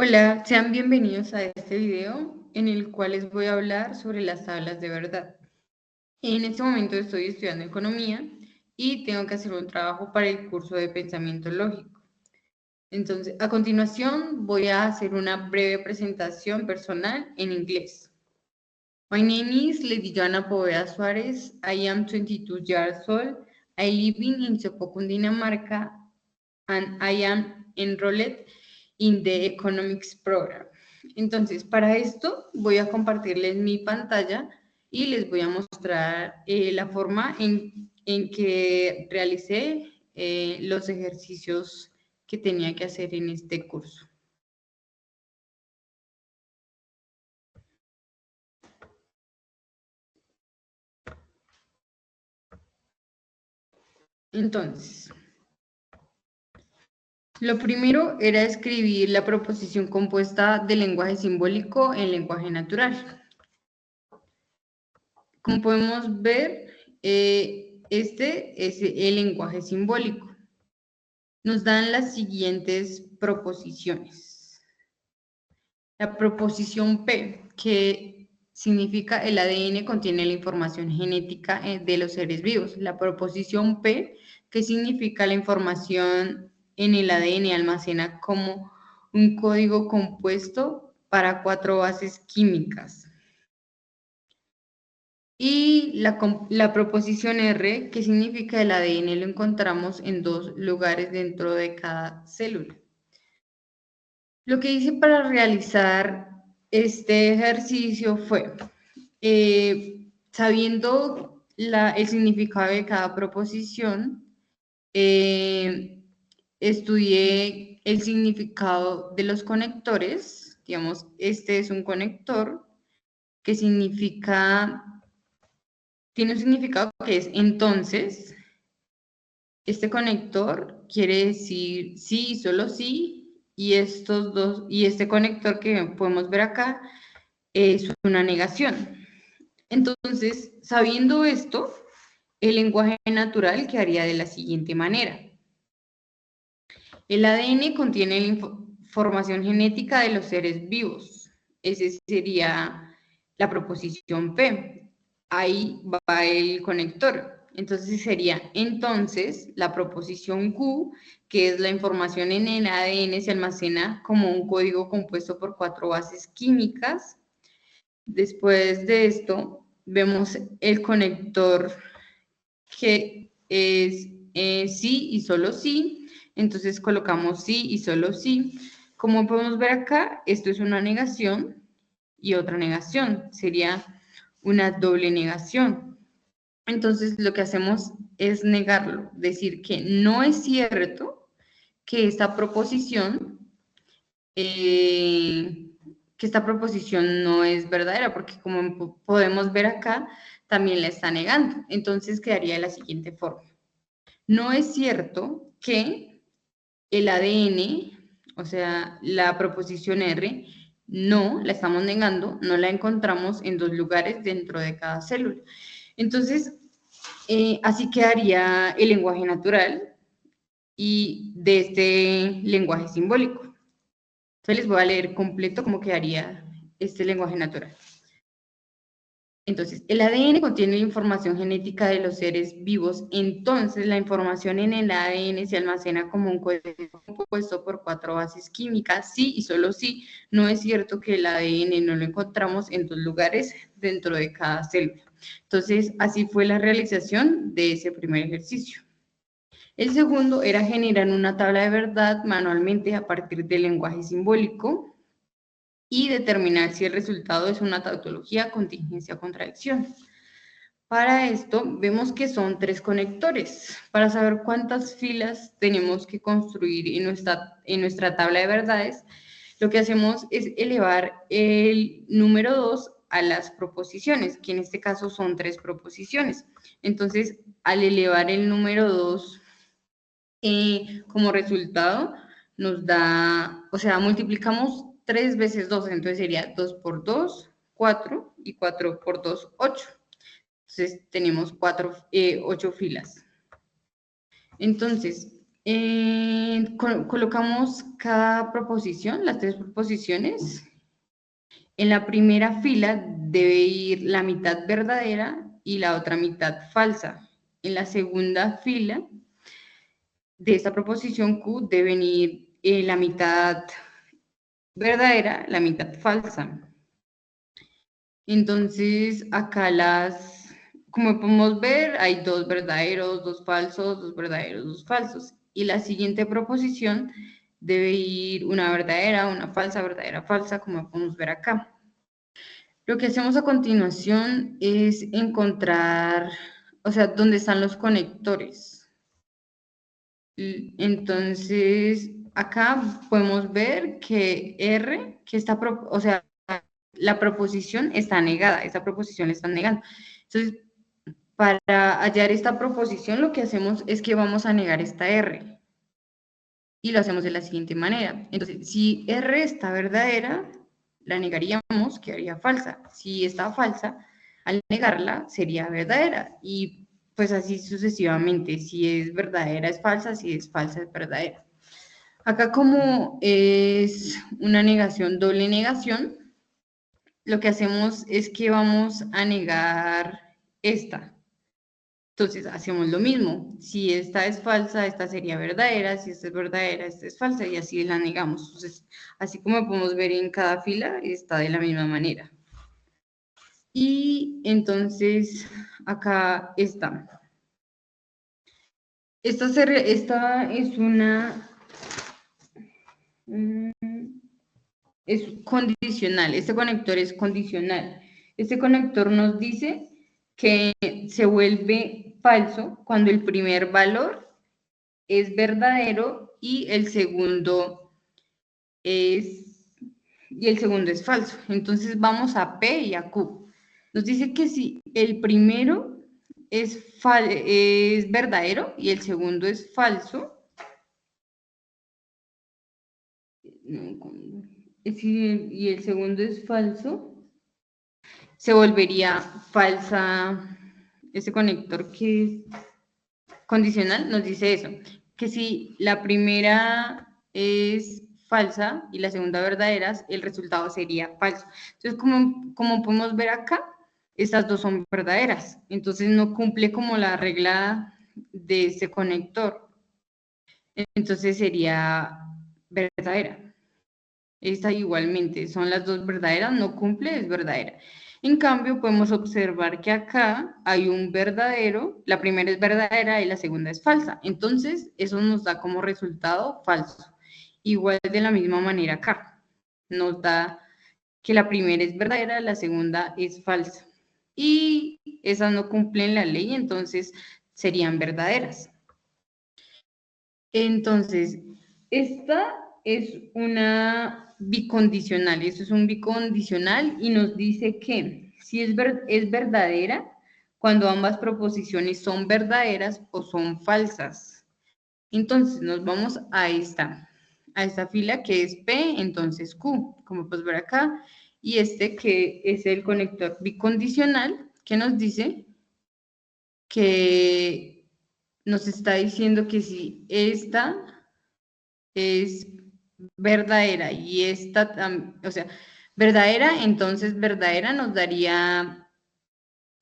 Hola, sean bienvenidos a este video en el cual les voy a hablar sobre las tablas de verdad. En este momento estoy estudiando economía y tengo que hacer un trabajo para el curso de pensamiento lógico. Entonces, a continuación voy a hacer una breve presentación personal en inglés. My name is Lady Joana Poveda Suárez. I am 22 years old. I live in Sopó, Cundinamarca, and I am enrolled in the economics program. Entonces, para esto voy a compartirles mi pantalla y les voy a mostrar la forma en que realicé los ejercicios que tenía que hacer en este curso. Entonces, lo primero era escribir la proposición compuesta de lenguaje simbólico en lenguaje natural. Como podemos ver, este es el lenguaje simbólico. Nos dan las siguientes proposiciones. La proposición P, que significa el ADN contiene la información genética de los seres vivos. La proposición P, que significa la información en el ADN almacena como un código compuesto para 4 bases químicas. Y la proposición R, que significa el ADN lo encontramos en 2 lugares dentro de cada célula. Lo que hice para realizar este ejercicio fue, sabiendo el significado de cada proposición, estudié el significado de los conectores. Digamos, este es un conector que tiene un significado que es entonces. Este conector quiere decir sí y solo sí, y estos dos, y este conector que podemos ver acá es una negación. Entonces, sabiendo esto, el lenguaje natural quedaría de la siguiente manera. El ADN contiene la información genética de los seres vivos. Esa sería la proposición P. Ahí va el conector. Entonces sería entonces la proposición Q, que es la información en el ADN se almacena como un código compuesto por 4 bases químicas. Después de esto, vemos el conector que es sí y solo sí. Entonces colocamos sí y solo sí. Como podemos ver acá, esto es una negación y otra negación. Sería una doble negación. Entonces lo que hacemos es negarlo, decir que no es cierto que esta proposición no es verdadera, porque como podemos ver acá, también la está negando. Entonces quedaría de la siguiente forma. No es cierto que el ADN, o sea, la proposición R, no la estamos negando, no la encontramos en 2 lugares dentro de cada célula. Entonces, así quedaría el lenguaje natural y de este lenguaje simbólico. Entonces les voy a leer completo cómo quedaría este lenguaje natural. Entonces, el ADN contiene la información genética de los seres vivos, entonces la información en el ADN se almacena como un código compuesto por 4 bases químicas, sí y solo sí. No es cierto que el ADN no lo encontramos en 2 lugares dentro de cada célula. Entonces, así fue la realización de ese primer ejercicio. El segundo era generar una tabla de verdad manualmente a partir del lenguaje simbólico y determinar si el resultado es una tautología, contingencia o contradicción. Para esto vemos que son 3 conectores. Para saber cuántas filas tenemos que construir en nuestra tabla de verdades, lo que hacemos es elevar el número 2 a las proposiciones, que en este caso son 3 proposiciones. Entonces, al elevar el número 2 como resultado, nos da, o sea, multiplicamos 3 veces 2, entonces sería 2 por 2, 4, y 4 por 2, 8. Entonces tenemos 8 filas. Entonces, Colocamos cada proposición, las tres proposiciones. En la primera fila debe ir la mitad verdadera y la otra mitad falsa. En la segunda fila de esta proposición Q deben ir la mitad verdadera, la mitad falsa. Entonces, acá como podemos ver, hay dos verdaderos, dos falsos, dos verdaderos, dos falsos. Y la siguiente proposición debe ir una verdadera, una falsa, verdadera, falsa, como podemos ver acá. Lo que hacemos a continuación es encontrar, o sea, dónde están los conectores. Entonces, acá podemos ver que R, que está, o sea, la proposición está negada, esta proposición la están negando. Entonces, para hallar esta proposición, lo que hacemos es que vamos a negar esta R. Y lo hacemos de la siguiente manera. Entonces, si R está verdadera, la negaríamos, quedaría falsa. Si está falsa, al negarla, sería verdadera. Y pues así sucesivamente. Si es verdadera, es falsa. Si es falsa, es verdadera. Acá como es una negación, doble negación, lo que hacemos es que vamos a negar esta. Entonces hacemos lo mismo. Si esta es falsa, esta sería verdadera. Si esta es verdadera, esta es falsa. Y así la negamos. Entonces, así como podemos ver en cada fila, está de la misma manera. Y entonces acá está. Esta es una... es condicional, este conector es condicional. Este conector nos dice que se vuelve falso cuando el primer valor es verdadero y el segundo es falso. Entonces vamos a P y a Q. Nos dice que si el primero es verdadero y el segundo es falso, y el segundo es falso, se volvería falsa. Ese conector que es condicional nos dice eso, que si la primera es falsa y la segunda verdadera, el resultado sería falso. Entonces, como podemos ver acá, estas dos son verdaderas. Entonces, no cumple como la regla de este conector. Entonces, sería verdadera. Esta igualmente, son las dos verdaderas, no cumple, es verdadera. En cambio, podemos observar que acá hay un verdadero, la primera es verdadera y la segunda es falsa. Entonces, eso nos da como resultado falso. Igual de la misma manera acá. Nos da que la primera es verdadera, la segunda es falsa. Y esas no cumplen la ley, entonces serían verdaderas. Entonces, esta es una bicondicional, esto es un bicondicional y nos dice que si es verdadera cuando ambas proposiciones son verdaderas o son falsas. Entonces, nos vamos a esta fila que es P, entonces Q, como puedes ver acá, y este que es el conector bicondicional que nos dice que nos está diciendo que si esta es verdadera y esta, o sea, verdadera, entonces verdadera nos daría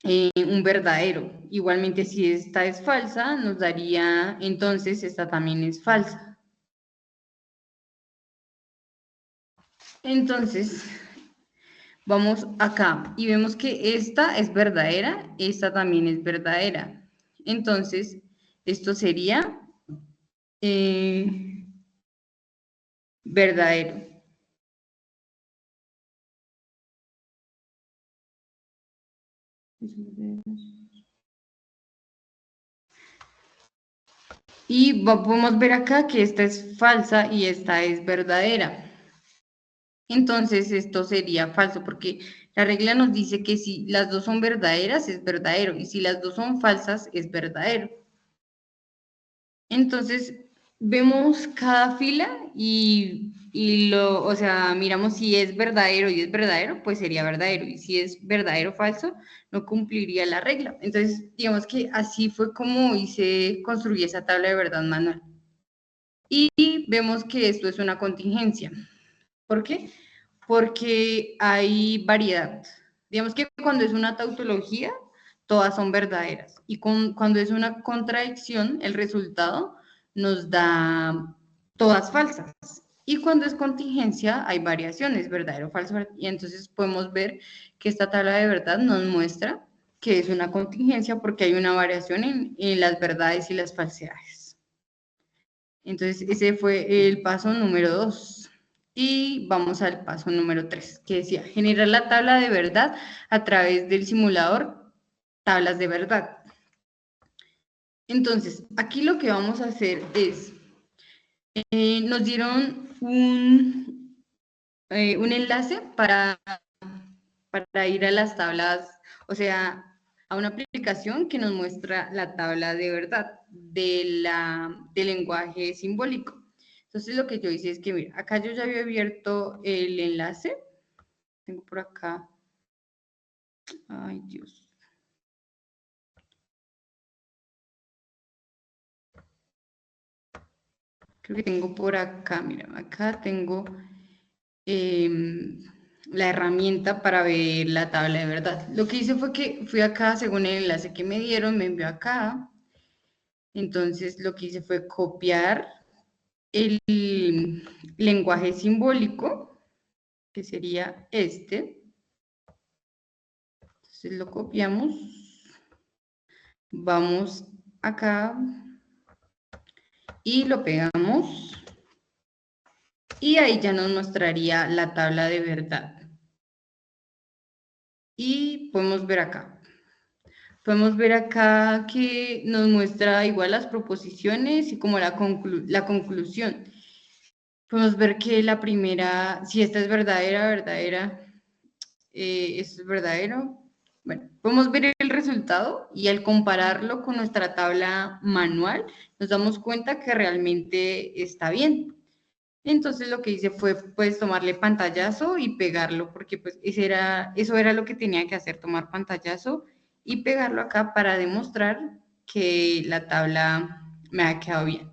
un verdadero. Igualmente, si esta es falsa, nos daría, entonces esta también es falsa. Entonces, vamos acá y vemos que esta es verdadera, esta también es verdadera. Entonces, esto sería verdadero. Y podemos ver acá que esta es falsa y esta es verdadera. Entonces, esto sería falso porque la regla nos dice que si las dos son verdaderas, es verdadero. Y si las dos son falsas, es verdadero. Entonces, vemos cada fila o sea, miramos si es verdadero y es verdadero, pues sería verdadero. Y si es verdadero o falso, no cumpliría la regla. Entonces, digamos que así fue como construí esa tabla de verdad manual. Y vemos que esto es una contingencia. ¿Por qué? Porque hay variedad. Digamos que cuando es una tautología, todas son verdaderas. Y cuando es una contradicción, el resultado nos da todas falsas. Y cuando es contingencia, hay variaciones, verdadero, falso. Y entonces podemos ver que esta tabla de verdad nos muestra que es una contingencia porque hay una variación en las verdades y las falsedades. Entonces, ese fue el paso número 2. Y vamos al paso número 3, que decía generar la tabla de verdad a través del simulador tablas de verdad. Entonces, aquí lo que vamos a hacer es, nos dieron un enlace para ir a las tablas, o sea, a una aplicación que nos muestra la tabla de verdad del lenguaje simbólico. Entonces lo que yo hice es que, mira, acá yo ya había abierto el enlace. Tengo por acá. Ay, Dios. Creo que tengo por acá, mira, acá tengo la herramienta para ver la tabla de verdad. Lo que hice fue que fui acá, según el enlace que me dieron, me envió acá. Entonces lo que hice fue copiar el lenguaje simbólico, que sería este. Entonces lo copiamos. Vamos acá y lo pegamos. Y ahí ya nos mostraría la tabla de verdad. Y podemos ver acá. Podemos ver acá que nos muestra igual las proposiciones y como la conclusión. Podemos ver que la primera, si esta es verdadera, esto es verdadero. Bueno, podemos ver el resultado y al compararlo con nuestra tabla manual, nos damos cuenta que realmente está bien. Entonces lo que hice fue pues tomarle pantallazo y pegarlo, porque pues eso era lo que tenía que hacer, tomar pantallazo y pegarlo acá para demostrar que la tabla me ha quedado bien.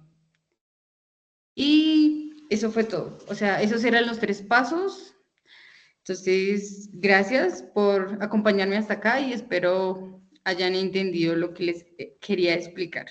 Y eso fue todo. O sea, esos eran los 3 pasos. Entonces, gracias por acompañarme hasta acá y espero hayan entendido lo que les quería explicar.